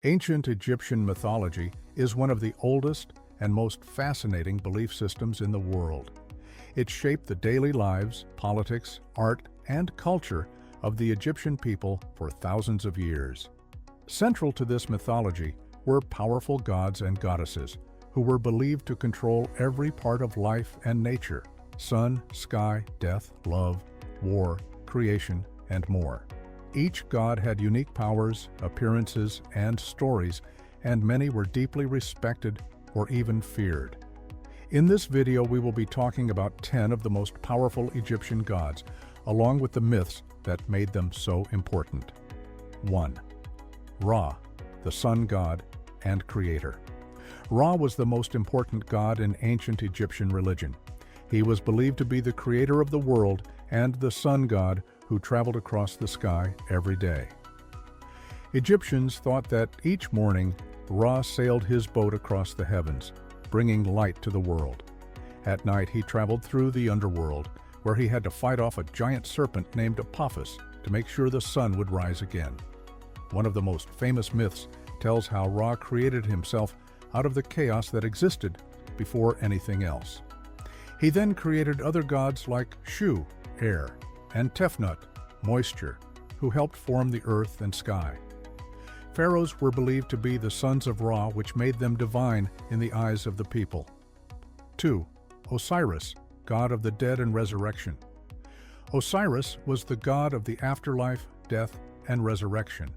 Ancient Egyptian mythology is one of the oldest and most fascinating belief systems in the world. It shaped the daily lives, politics, art, and culture of the Egyptian people for thousands of years. Central to this mythology were powerful gods and goddesses who were believed to control every part of life and nature: sun, sky, death, love, war, creation, and more. Each god had unique powers, appearances, and stories, and many were deeply respected or even feared. In this video, we will be talking about 10 of the most powerful Egyptian gods, along with the myths that made them so important. 1. Ra, the sun god and creator. Ra was the most important god in ancient Egyptian religion. He was believed to be the creator of the world and the sun god who traveled across the sky every day. Egyptians thought that each morning Ra sailed his boat across the heavens, bringing light to the world. At night he traveled through the underworld, where he had to fight off a giant serpent named Apophis to make sure the sun would rise again. One of the most famous myths tells how Ra created himself out of the chaos that existed before anything else. He then created other gods like Shu, air, and Tefnut, moisture, who helped form the earth and sky. Pharaohs were believed to be the sons of Ra, which made them divine in the eyes of the people. 2. Osiris, god of the dead and resurrection. Osiris was the god of the afterlife, death, and resurrection.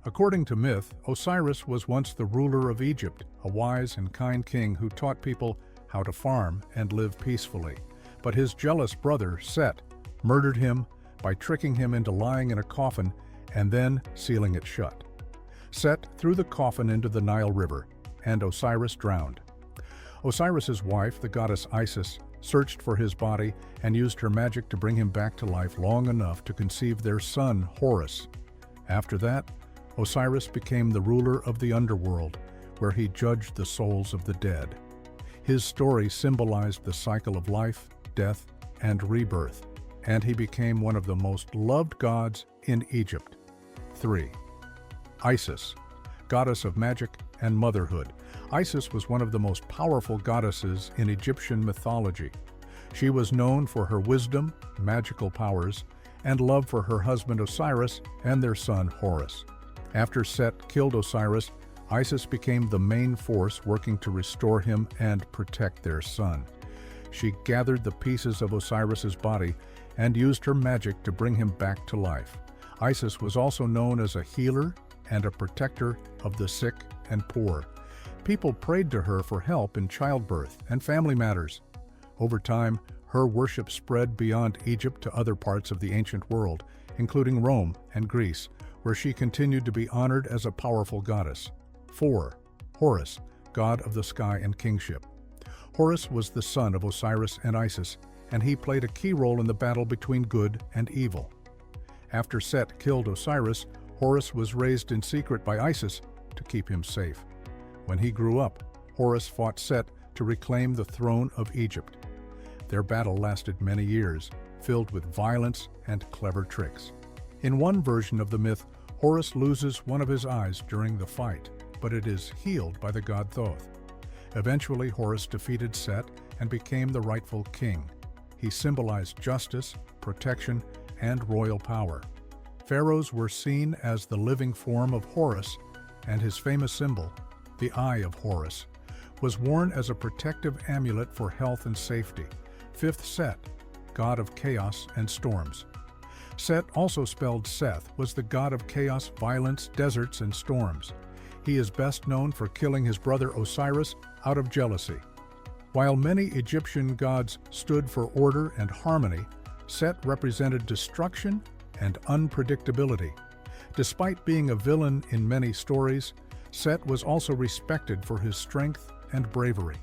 According to myth, Osiris was once the ruler of Egypt, a wise and kind king who taught people how to farm and live peacefully. But his jealous brother, Set, murdered him by tricking him into lying in a coffin and then sealing it shut. Set threw the coffin into the Nile River, and Osiris drowned. Osiris's wife, the goddess Isis, searched for his body and used her magic to bring him back to life long enough to conceive their son, Horus. After that, Osiris became the ruler of the underworld, where he judged the souls of the dead. His story symbolized the cycle of life, death, and rebirth, and he became one of the most loved gods in Egypt. 3. Isis, goddess of magic and motherhood. Isis was one of the most powerful goddesses in Egyptian mythology. She was known for her wisdom, magical powers, and love for her husband Osiris and their son Horus. After Set killed Osiris, Isis became the main force working to restore him and protect their son. She gathered the pieces of Osiris's body and used her magic to bring him back to life. Isis was also known as a healer and a protector of the sick and poor. People prayed to her for help in childbirth and family matters. Over time, her worship spread beyond Egypt to other parts of the ancient world, including Rome and Greece, where she continued to be honored as a powerful goddess. 4. Horus, god of the sky and kingship. Horus was the son of Osiris and Isis, and he played a key role in the battle between good and evil. After Set killed Osiris, Horus was raised in secret by Isis to keep him safe. When he grew up, Horus fought Set to reclaim the throne of Egypt. Their battle lasted many years, filled with violence and clever tricks. In one version of the myth, Horus loses one of his eyes during the fight, but it is healed by the god Thoth. Eventually, Horus defeated Set and became the rightful king. He symbolized justice, protection, and royal power. Pharaohs were seen as the living form of Horus, and his famous symbol, the Eye of Horus, was worn as a protective amulet for health and safety. 5th Set, god of chaos and storms. Set, also spelled Seth, was the god of chaos, violence, deserts, and storms. He is best known for killing his brother Osiris out of jealousy. While many Egyptian gods stood for order and harmony, Set represented destruction and unpredictability. Despite being a villain in many stories, Set was also respected for his strength and bravery.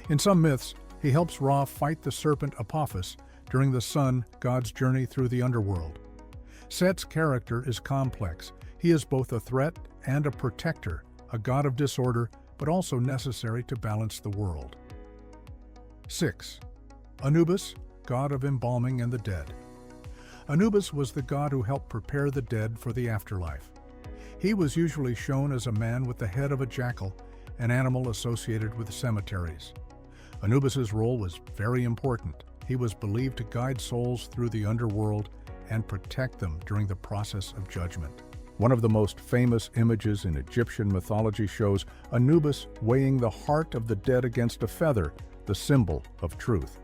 In some myths, he helps Ra fight the serpent Apophis during the sun god's journey through the underworld. Set's character is complex. He is both a threat and a protector, a god of disorder, but also necessary to balance the world. 6. Anubis, god of embalming and the dead. Anubis was the god who helped prepare the dead for the afterlife. He was usually shown as a man with the head of a jackal, an animal associated with cemeteries. Anubis's role was very important. He was believed to guide souls through the underworld and protect them during the process of judgment. One of the most famous images in Egyptian mythology shows Anubis weighing the heart of the dead against a feather, the symbol of truth.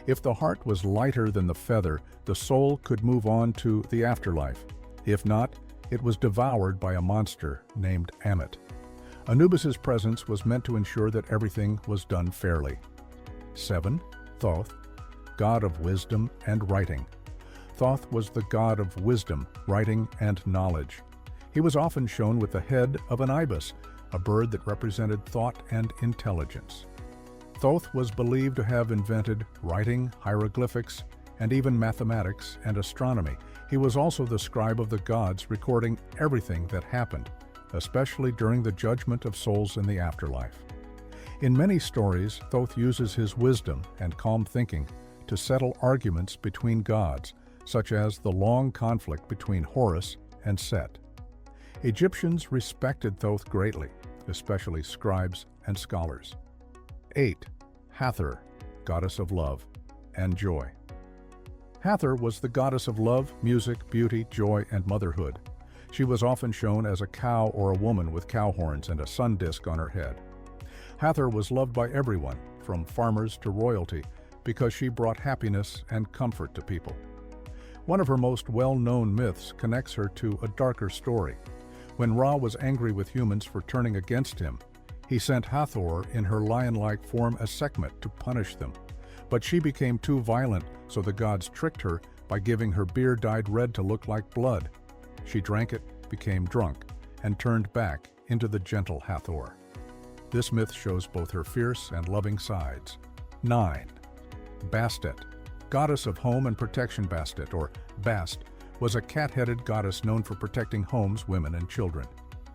If the heart was lighter than the feather, the soul could move on to the afterlife. If not, it was devoured by a monster named Ammit. Anubis's presence was meant to ensure that everything was done fairly. 7. Thoth, god of wisdom and writing. Thoth was the god of wisdom, writing, and knowledge. He was often shown with the head of an ibis, a bird that represented thought and intelligence. Thoth was believed to have invented writing, hieroglyphics, and even mathematics and astronomy. He was also the scribe of the gods, recording everything that happened, especially during the judgment of souls in the afterlife. In many stories, Thoth uses his wisdom and calm thinking to settle arguments between gods, such as the long conflict between Horus and Set. Egyptians respected Thoth greatly, especially scribes and scholars. 8. Hathor, goddess of love and joy. Hathor was the goddess of love, music, beauty, joy, and motherhood. She was often shown as a cow or a woman with cow horns and a sun disk on her head. Hathor was loved by everyone, from farmers to royalty, because she brought happiness and comfort to people. One of her most well-known myths connects her to a darker story. When Ra was angry with humans for turning against him, he sent Hathor in her lion-like form as Sekhmet to punish them. But she became too violent, so the gods tricked her by giving her beer dyed red to look like blood. She drank it, became drunk, and turned back into the gentle Hathor. This myth shows both her fierce and loving sides. 9. Bastet, goddess of home and protection. Bastet, or Bast, was a cat-headed goddess known for protecting homes, women, and children.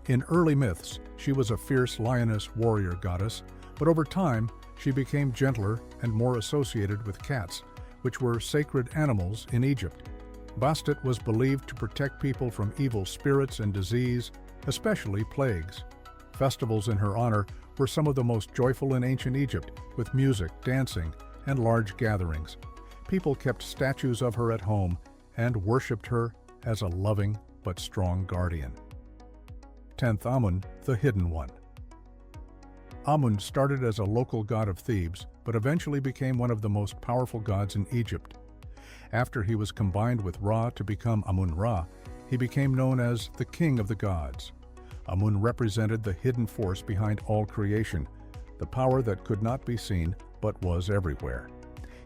In early myths, she was a fierce lioness warrior goddess, but over time, she became gentler and more associated with cats, which were sacred animals in Egypt. Bastet was believed to protect people from evil spirits and disease, especially plagues. Festivals in her honor were some of the most joyful in ancient Egypt, with music, dancing, and large gatherings. People kept statues of her at home and worshipped her as a loving but strong guardian. 10th Amun, the Hidden One. Amun started as a local god of Thebes, but eventually became one of the most powerful gods in Egypt. After he was combined with Ra to become Amun-Ra, he became known as the King of the Gods. Amun represented the hidden force behind all creation, the power that could not be seen but was everywhere.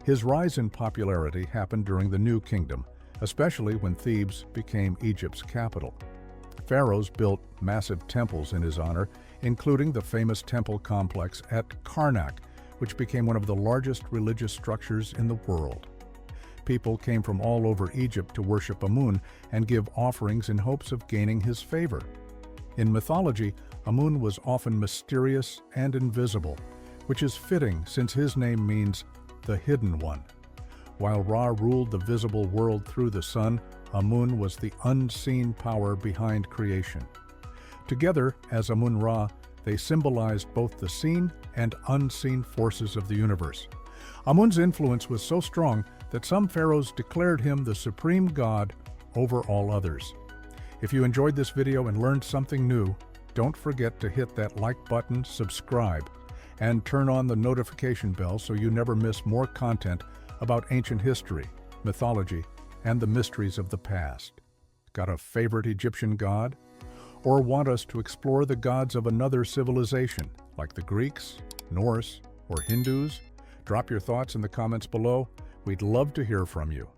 His rise in popularity happened during the New Kingdom, especially when Thebes became Egypt's capital. Pharaohs built massive temples in his honor, including the famous temple complex at Karnak, which became one of the largest religious structures in the world. People came from all over Egypt to worship Amun and give offerings in hopes of gaining his favor. In mythology, Amun was often mysterious and invisible, which is fitting since his name means the Hidden One. While Ra ruled the visible world through the sun, Amun was the unseen power behind creation. Together, as Amun-Ra, they symbolized both the seen and unseen forces of the universe. Amun's influence was so strong that some pharaohs declared him the supreme god over all others. If you enjoyed this video and learned something new, don't forget to hit that like button, subscribe, and turn on the notification bell so you never miss more content about ancient history, mythology, and the mysteries of the past. Got a favorite Egyptian god? Or want us to explore the gods of another civilization, like the Greeks, Norse, or Hindus? Drop your thoughts in the comments below. We'd love to hear from you.